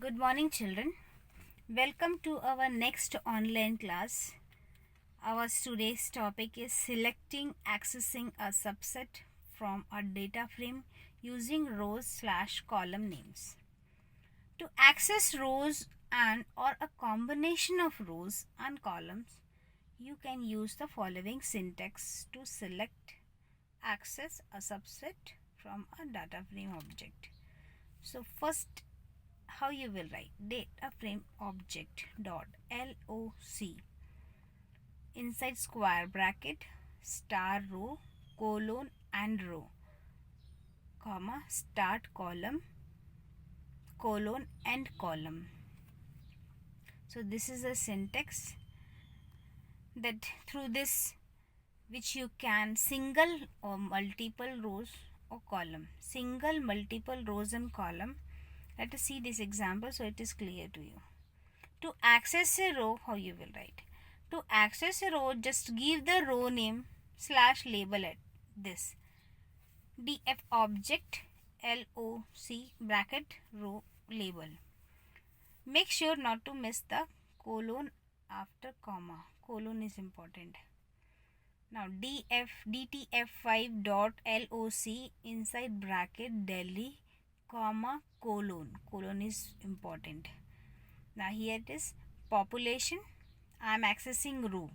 Good morning, children. Welcome to our next online class. Our today's topic is selecting accessing a subset from a data frame using rows/column names. To access rows and or a combination of rows and columns, you can use the following syntax to select access a subset from a data frame object. So first, how you will write data frame object dot loc inside square bracket star row colon and row comma start column colon end column. So this is a syntax that through this which you can single or multiple rows or column, single multiple rows and column. Let us see this example so it is clear to you. To access a row, how you will write? To access a row, just give the row name / label at this. df object loc bracket row label. Make sure not to miss the colon after comma. Colon is important. Now dtf5 dot loc inside bracket Delhi comma colon. Colon is important. Now here it is population. I am accessing row.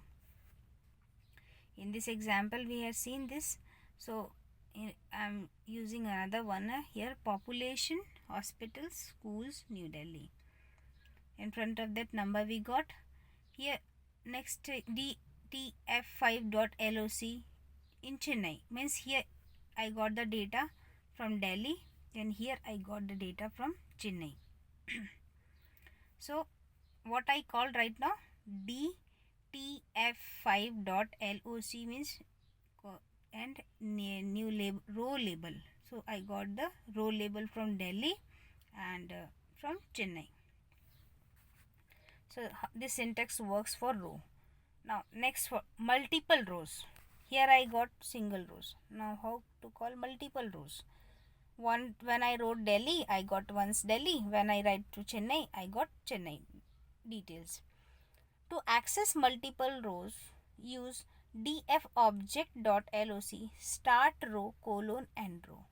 In this example we have seen this. So I am using another one here, population, hospitals, schools, New Delhi. In front of that number we got here. Next dtf5.loc in Chennai, means here I got the data from Delhi and here I got the data from Chennai. So what I called right now dtf5.loc means and new row label. So I got the row label from Delhi and from Chennai. So this syntax works for row. Now next for multiple rows. Here I got single rows. Now how to call multiple rows? When I wrote Delhi, I got once Delhi. When I write to Chennai, I got Chennai details. To access multiple rows, use dfObject.loc start row colon end row.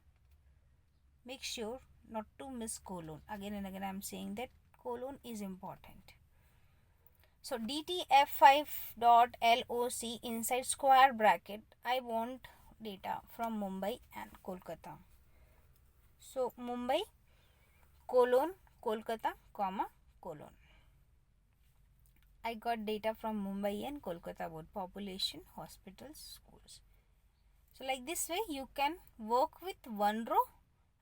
Make sure not to miss colon. Again and again I am saying that colon is important. So dtf5.loc inside square bracket, I want data from Mumbai and Kolkata. So Mumbai colon Kolkata comma colon. I got data from Mumbai and Kolkata both, population, hospitals, schools. So like this way you can work with one row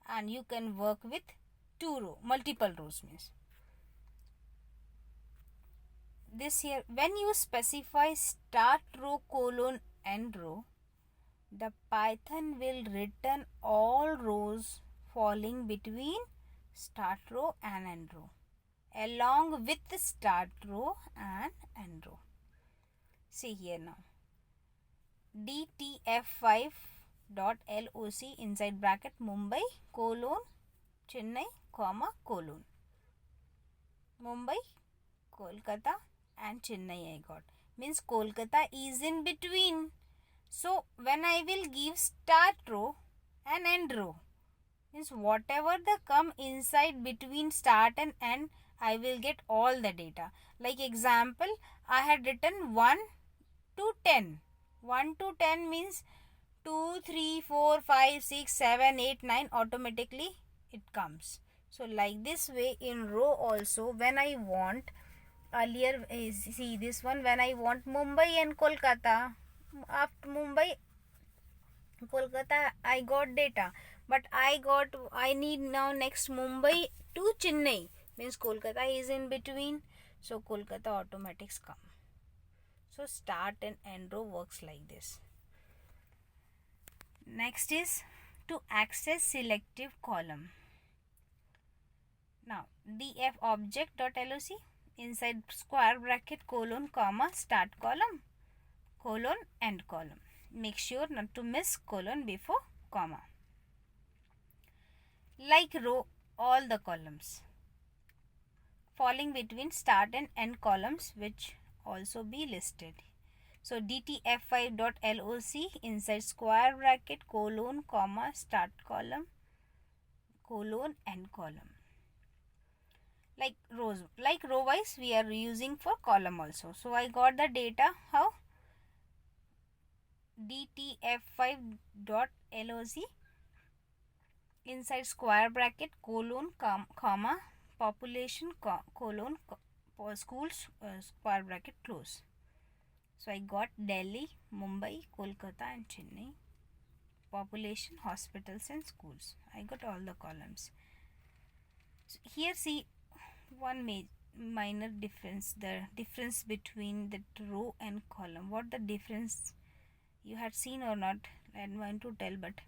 and you can work with two row, multiple rows means. This here, when you specify start row colon end row, the Python will return all rows falling between start row and end row along with the start row and end row. See here now, dtf5.loc inside bracket Mumbai colon Chennai comma colon. Mumbai, Kolkata and Chennai I got. Means Kolkata is in between. So when I will give start row and end row, means whatever the come inside between start and end, I will get all the data. Like example, I had written 1 to 10. 1 to 10 means 2, 3, 4, 5, 6, 7, 8, 9 automatically it comes. So like this way in row also, when I want earlier, see this one, when I want Mumbai and Kolkata, after Mumbai Kolkata I got data, but I need now next Mumbai to Chennai, means Kolkata is in between, so Kolkata automatics come. So start and end row works like this. Next is to access selective column. Now dfObject.loc inside square bracket colon comma start column colon end column. Make sure not to miss colon before comma. Like row, all the columns. falling between start and end columns, which also be listed. So dtf5.loc inside square bracket colon comma start column colon end column. Like row wise we are using for column also. So I got the data how dtf5.loc inside square bracket colon comma population colon schools square bracket close. So I got Delhi, Mumbai, Kolkata and Chennai. Population, hospitals and schools. I got all the columns. So here see one minor difference. The difference between the row and column. What the difference you had seen or not, I don't want to tell, but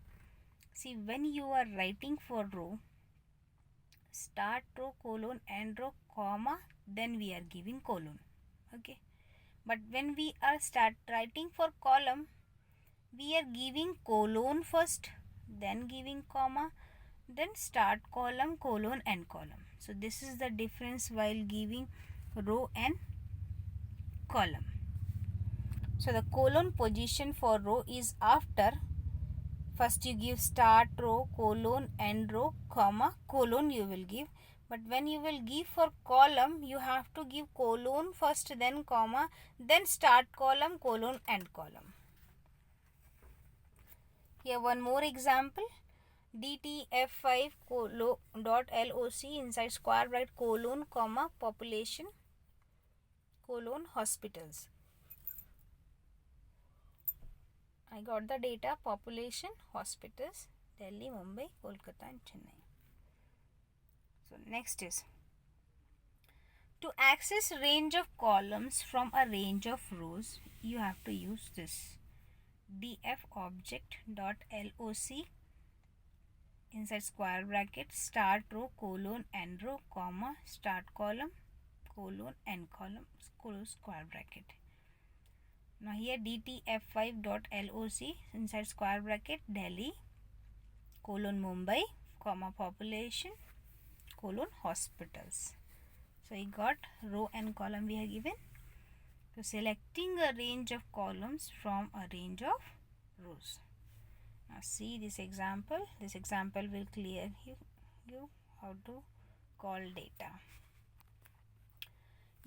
see when you are writing for row, start row colon end row comma, then we are giving colon. Okay. But when we are writing for column, we are giving colon first, then giving comma, then start column, colon, end column. So this is the difference while giving row and column. So the colon position for row is after. First you give start row, colon, end row, comma, colon you will give. But when you will give for column, you have to give colon first, then comma, then start column, colon, end column. Here one more example. dtf5.loc inside square bracket colon comma population colon hospitals. I got the data population hospitals Delhi, Mumbai, Kolkata and Chennai. So next is to access range of columns from a range of rows, you have to use this dfobject.loc inside square bracket start row colon end row comma start column colon end column close square bracket. Now here dtf5.loc inside square bracket Delhi colon Mumbai comma population colon hospitals. So I got row and column we are given. So selecting a range of columns from a range of rows. Now see this example. This example will clear you how to call data.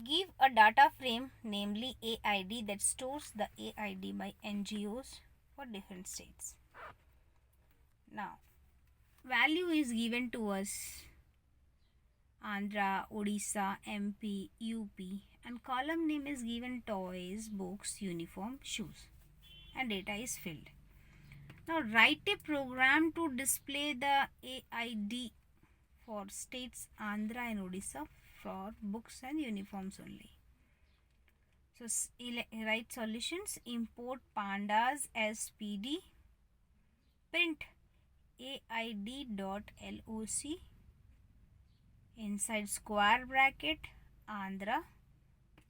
Give a data frame, namely AID, that stores the AID by NGOs for different states. Now, value is given to us Andhra, Odisha, MP, UP, and column name is given toys, books, uniform, shoes, and data is filled. Now, write a program to display the AID for states Andhra and Odisha for books and uniforms only. So write solutions, import pandas as PD, print aid.loc inside square bracket Andhra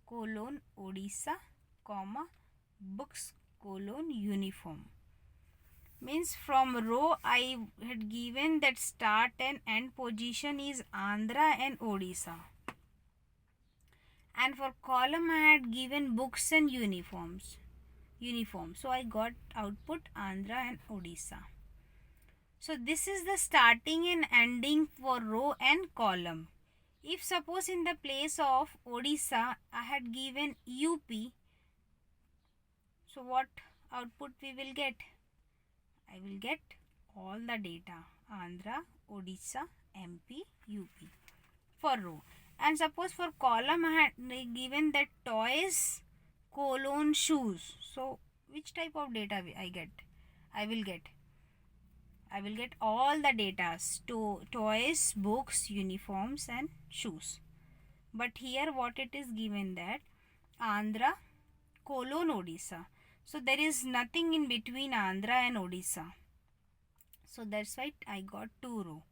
colon Odisha comma books colon uniform. Means from row I had given that start and end position is Andhra and Odisha. And for column I had given books and uniforms. So I got output Andhra and Odisha. So this is the starting and ending for row and column. If suppose in the place of Odisha I had given UP, so what output we will get? I will get all the data Andhra, Odisha, MP, UP for row. And suppose for column I had given that toys colon shoes. So which type of data I get? I will get all the data toys, books, uniforms and shoes. But here what it is given that Andhra colon Odisha. So there is nothing in between Andhra and Odisha. So that's why I got 2 row.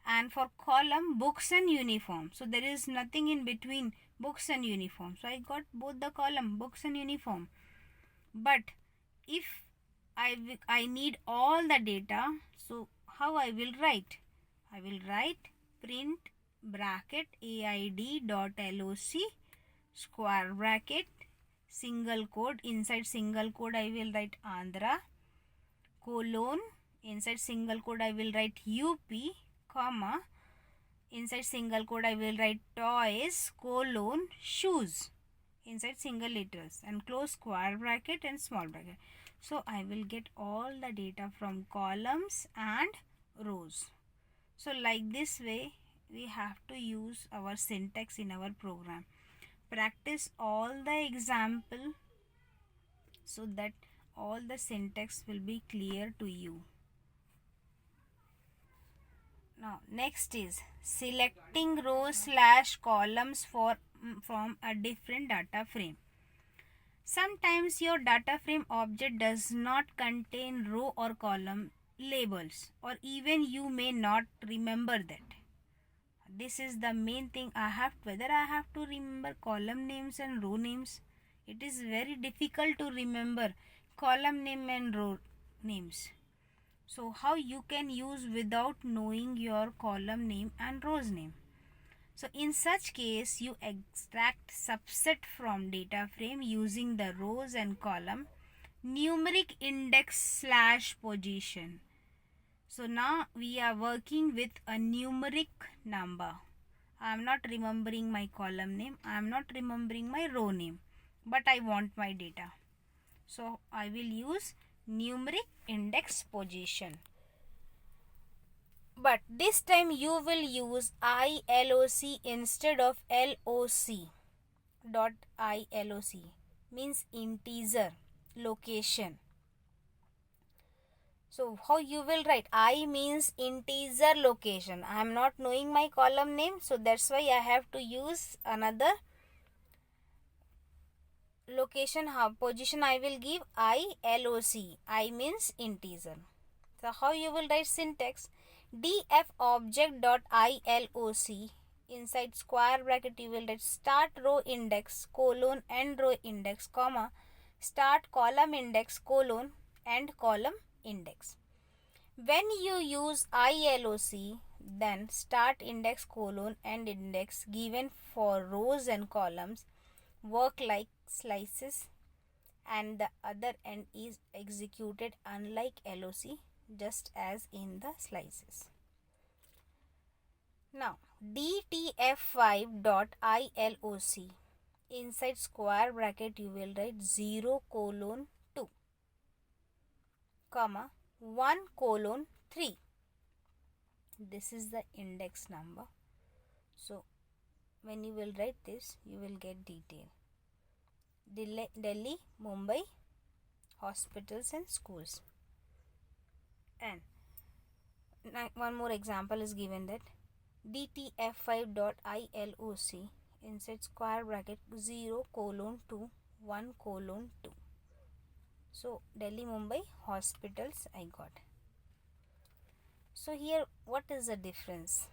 And for column books and uniform. So there is nothing in between books and uniform. So I got both the column books and uniform. But if I need all the data, so how I will write? I will write print bracket aid dot loc square bracket single quote, inside single quote I will write Andhra, colon, inside single quote I will write UP, comma, inside single quote I will write toys, colon, shoes, inside single letters, and close square bracket and small bracket. So I will get all the data from columns and rows. So like this way we have to use our syntax in our program. Practice all the example so that all the syntax will be clear to you. Now next is selecting rows / columns from a different data frame. Sometimes your data frame object does not contain row or column labels, or even you may not remember that. This is the main thing. Whether I have to remember column names and row names. It is very difficult to remember column name and row names. So how you can use without knowing your column name and rows name? So in such case, you extract subset from data frame using the rows and column numeric index / position. So now we are working with a numeric number. I am not remembering my column name, I am not remembering my row name, but I want my data. So I will use numeric index position. But this time you will use ILOC instead of LOC. Dot ILOC means integer location. So how you will write? I means integer location. I am not knowing my column name, so that's why I have to use another location. Position I will give ILOC. I means integer. So how you will write syntax? df object dot ILOC, inside square bracket you will write start row index colon end row index comma start column index colon end column index. When you use ILOC, then start index colon end index given for rows and columns work like slices, and the other end is executed unlike LOC, just as in the slices. Now dtf5 dot ILOC, inside square bracket you will write 0 colon 2 comma 1 colon 3. This is the index number. So when you will write this, you will get detail. Delhi, Mumbai, hospitals and schools. And one more example is given that dtf5 dot ILOC, inside square bracket 0 colon 2 1 colon 2. So Delhi, Mumbai, hospitals I got. So here what is the difference?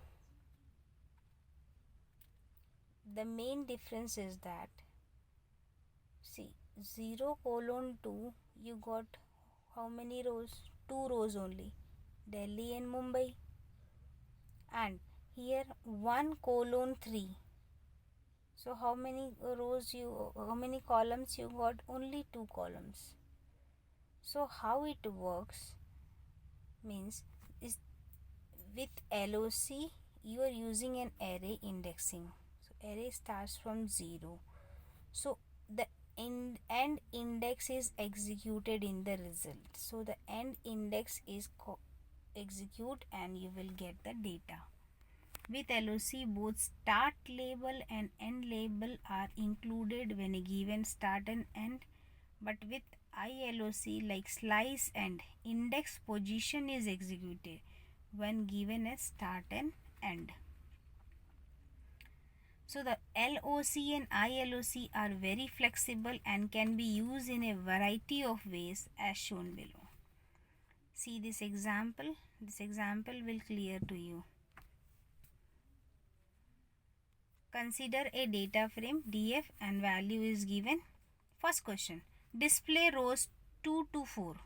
The main difference is that, see, 0 colon 2 you got how many rows? 2 rows only, Delhi and Mumbai. And here 1 colon 3. So how many columns you got? Only 2 columns. So how it works means is with LOC you are using an array indexing. So array starts from 0. So the end index is executed in the result. So the end index is execute and you will get the data. With LOC, both start label and end label are included when a given start and end. But with ILOC, like slice and index position is executed when given a start and end. So the LOC and ILOC are very flexible and can be used in a variety of ways as shown below. See this example. This example will clear to you. Consider a data frame DF and value is given. First question, display rows 2 to 4.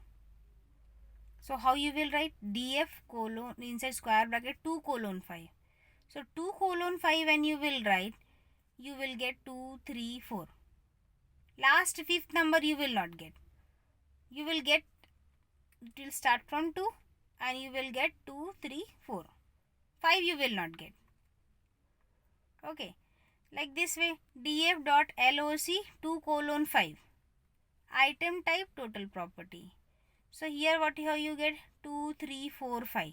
So how you will write? DF colon inside square bracket 2 colon 5. So 2:5 when you will write, you will get 2, 3, 4. Last fifth number you will not get. You will get, it will start from 2 and you will get 2, 3, 4. 5 you will not get. Okay. Like this way, df.loc 2:5. Item type total property. So here what you get 2, 3, 4, 5.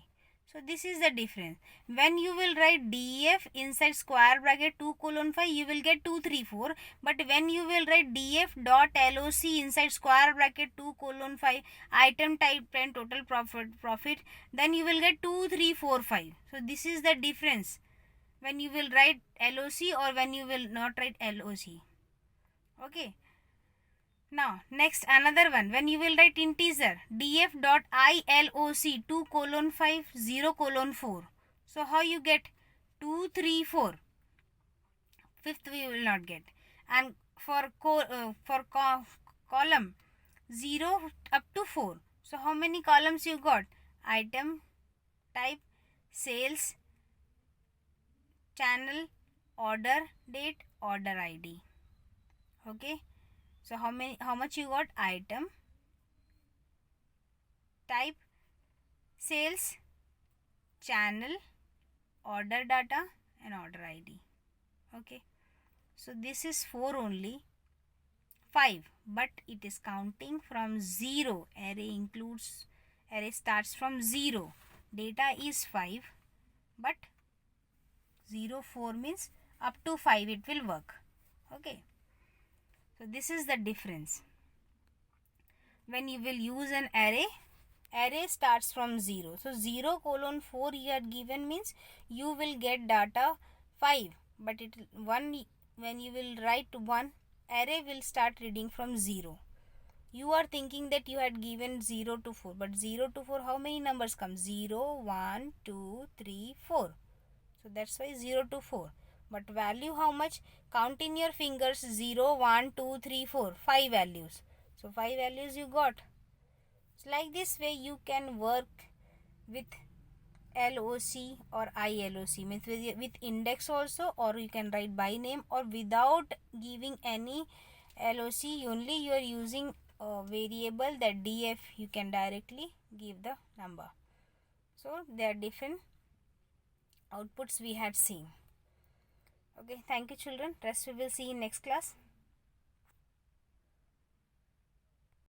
So this is the difference. When you will write df inside square bracket 2:5, you will get 2, 3, 4. But when you will write df.loc inside square bracket 2:5 item type and total profit, then you will get 2, 3, 4, 5. So this is the difference when you will write LOC or when you will not write LOC. Okay. Now next another one, when you will write integer df.iloc 2:5 0:4. So how you get 2, 3, 4. Fifth we will not get. And for column 0 up to 4. So how many columns you got? Item type, sales, channel, order date, order ID. Okay. So how much you got? Item type, sales, channel, order data and order ID. Okay. So this is 4 only. 5, but it is counting from 0. Array starts from 0. Data is 5, but 0, 4 means up to 5 it will work. Okay. So this is the difference. When you will use an array starts from 0. So 0:4 you had given means you will get data 5, but when you will write 1, array will start reading from 0. You are thinking that you had given 0 to 4, but 0 to 4 how many numbers come? 0, 1, 2, 3, 4. So that's why 0 to 4. But value how much? Count in your fingers. 0, 1, 2, 3, 4. 5 values. So 5 values you got. So like this way you can work with LOC or ILOC, means with index also, or you can write by name, or without giving any LOC, only you are using a variable that df, you can directly give the number. So there are different outputs we had seen. Okay, thank you children. Rest we will see in next class.